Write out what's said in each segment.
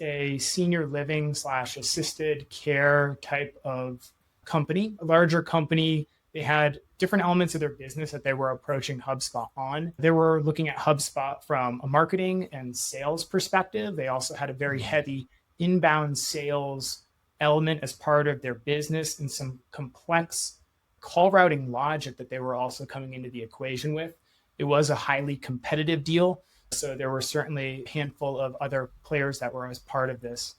a senior living slash assisted care type of company, a larger company. They had different elements of their business that they were approaching HubSpot on. They were looking at HubSpot from a marketing and sales perspective. They also had a very heavy inbound sales element as part of their business and some complex call routing logic that they were also coming into the equation with. It was a highly competitive deal. So there were certainly a handful of other players that were as part of this.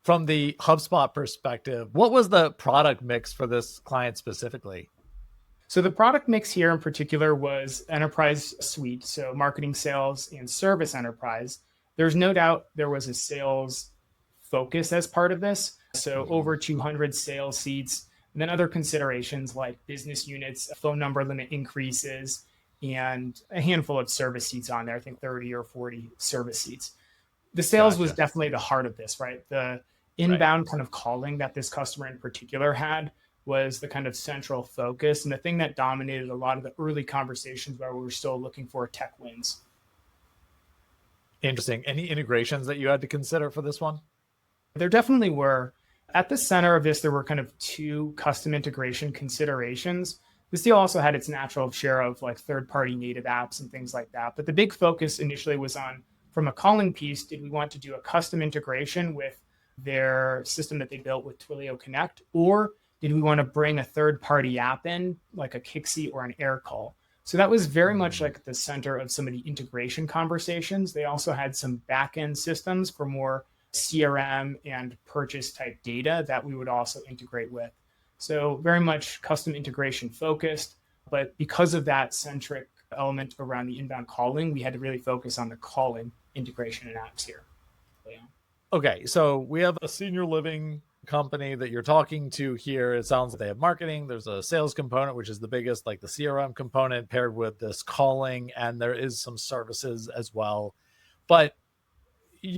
From the HubSpot perspective, what was the product mix for this client specifically? So the product mix here in particular was enterprise suite, so marketing, sales, and service enterprise. There's no doubt there was a sales focus as part of this. So over 200 sales seats, and then other considerations like business units, phone number limit increases, and a handful of service seats on there. I think 30 or 40 service seats. The sales was definitely the heart of this, right? The inbound kind of calling that this customer in particular had was the kind of central focus and the thing that dominated a lot of the early conversations where we were still looking for tech wins. Interesting. Any integrations that you had to consider for this one? There definitely were. At the center of this, there were kind of two custom integration considerations. This deal also had its natural share of like third-party native apps and things like that. But the big focus initially was on, from a calling piece, did we want to do a custom integration with their system that they built with Twilio Connect, or did we want to bring a third-party app in, like a Kixi or an AirCall? So that was very much like the center of some of the integration conversations. They also had some back-end systems for more CRM and purchase type data that we would also integrate with. So very much custom integration focused, but because of that centric element around the inbound calling, we had to really focus on the calling integration and apps here. Yeah. Okay, so we have a senior living company that you're talking to here. It sounds like they have marketing. There's a sales component, which is the biggest, like the CRM component paired with this calling, and there is some services as well. But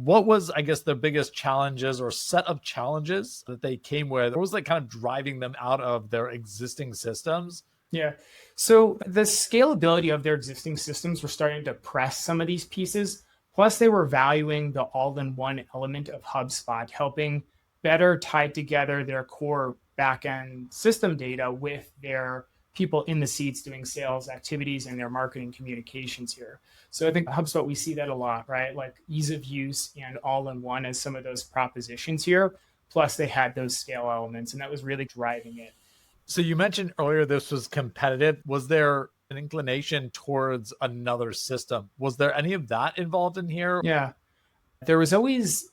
what was, I guess, the biggest challenges or set of challenges that they came with? What was like kind of driving them out of their existing systems? Yeah. So the scalability of their existing systems were starting to press some of these pieces. Plus, they were valuing the all-in-one element of HubSpot, helping better tie together their core backend system data with their people in the seats doing sales activities and their marketing communications here. So I think HubSpot, we see that a lot, right? Like ease of use and all-in-one as some of those propositions here. Plus, they had those scale elements, and that was really driving it. So you mentioned earlier this was competitive. Was there an inclination towards another system? Was there any of that involved in here? Yeah. There was always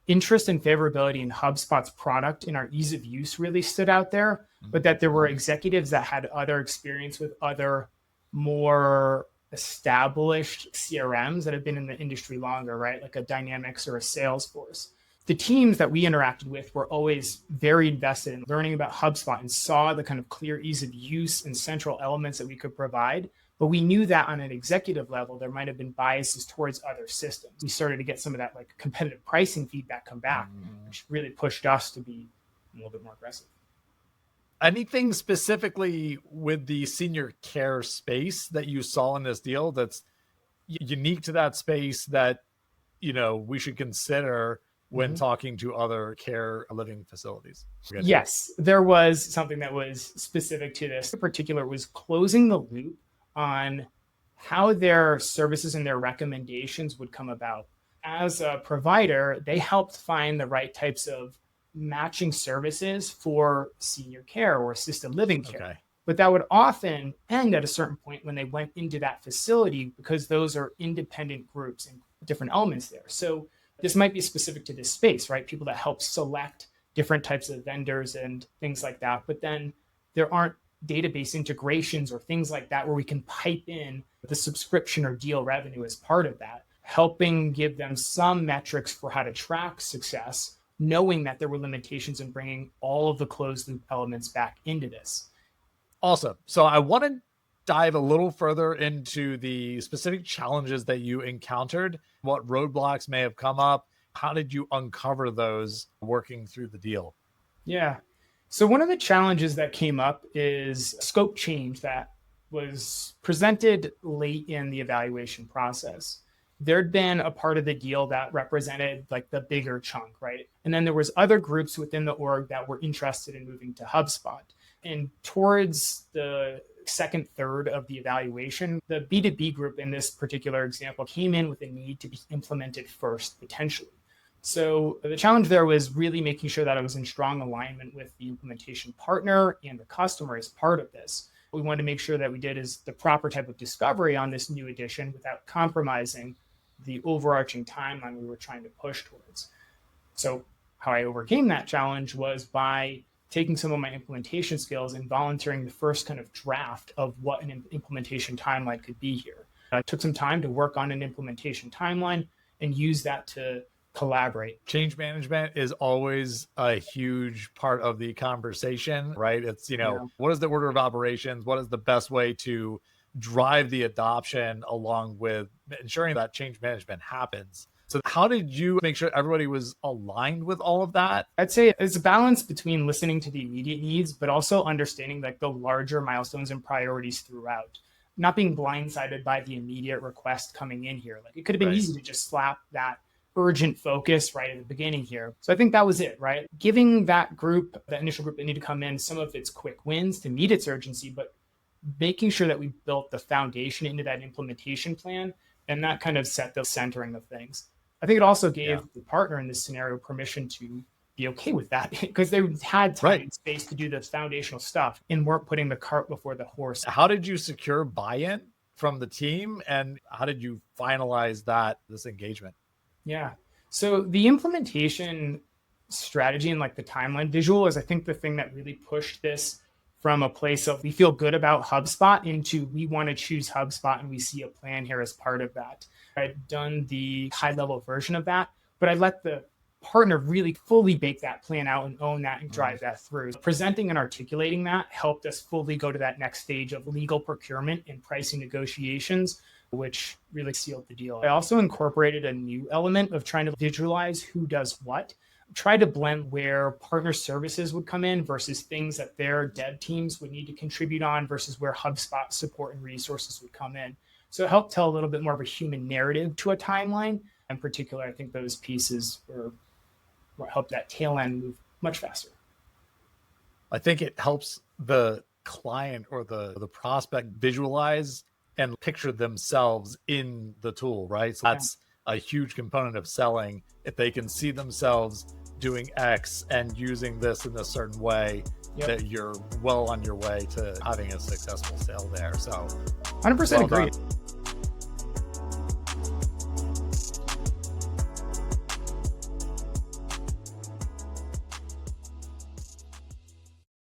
interest and favorability in HubSpot's product, and our ease of use really stood out there, but that there were executives that had other experience with other more established CRMs that have been in the industry longer, right? Like a Dynamics or a Salesforce. The teams that we interacted with were always very invested in learning about HubSpot and saw the kind of clear ease of use and central elements that we could provide. But we knew that on an executive level, there might have been biases towards other systems. We started to get some of that like competitive pricing feedback come back, which really pushed us to be a little bit more aggressive. Anything specifically with the senior care space that you saw in this deal that's unique to that space that, you know, we should consider when talking to other care living facilities? Yes, there was something that was specific to this. In particular, was closing the loop on how their services and their recommendations would come about. As a provider, they helped find the right types of matching services for senior care or assisted living care. Okay. But that would often end at a certain point when they went into that facility because those are independent groups and different elements there. So this might be specific to this space, right? People that help select different types of vendors and things like that. But then there aren't database integrations or things like that where we can pipe in the subscription or deal revenue as part of that, helping give them some metrics for how to track success, knowing that there were limitations in bringing all of the closed loop elements back into this. Awesome. So I want to dive a little further into the specific challenges that you encountered, what roadblocks may have come up. How did you uncover those working through the deal? Yeah. So one of the challenges that came up is scope change that was presented late in the evaluation process. there'd been a part of the deal that represented like the bigger chunk, right? And then there was other groups within the org that were interested in moving to HubSpot. And towards the second third of the evaluation, the B2B group in this particular example came in with a need to be implemented first, potentially. So the challenge there was really making sure that I was in strong alignment with the implementation partner and the customer as part of this. What we wanted to make sure that we did is the proper type of discovery on this new edition without compromising the overarching timeline we were trying to push towards. So how I overcame that challenge was by taking some of my implementation skills and volunteering the first kind of draft of what an implementation timeline could be here. I took some time to work on an implementation timeline and use that to collaborate. Change management is always a huge part of the conversation, right? It's, what is the order of operations? What is the best way to drive the adoption along with ensuring that change management happens? So how did you make sure everybody was aligned with all of that? I'd say it's a balance between listening to the immediate needs, but also understanding like the larger milestones and priorities throughout. Not being blindsided by the immediate request coming in here. Like it could have been easy to just slap that urgent focus right at the beginning here. So I think that was it, right? Giving that group, that initial group that need to come in, some of its quick wins to meet its urgency, but making sure that we built the foundation into that implementation plan, and that kind of set the centering of things. I think it also gave the partner in this scenario permission to be okay with that because they had time and space to do the foundational stuff and weren't putting the cart before the horse. How did you secure buy-in from the team, and how did you finalize this engagement? Yeah. So the implementation strategy and like the timeline visual is, I think, the thing that really pushed this from a place of we feel good about HubSpot into we want to choose HubSpot and we see a plan here as part of that. I'd done the high level version of that, but I let the partner really fully bake that plan out and own that and drive that through. Presenting and articulating that helped us fully go to that next stage of legal procurement and pricing negotiations, which really sealed the deal. I also incorporated a new element of trying to visualize who does what, try to blend where partner services would come in versus things that their dev teams would need to contribute on versus where HubSpot support and resources would come in. So it helped tell a little bit more of a human narrative to a timeline. In particular, I think those pieces helped that tail end move much faster. I think it helps the client or the prospect visualize and picture themselves in the tool, right? So that's a huge component of selling. If they can see themselves doing X and using this in a certain way, that you're well on your way to having a successful sale there. So 100% agree.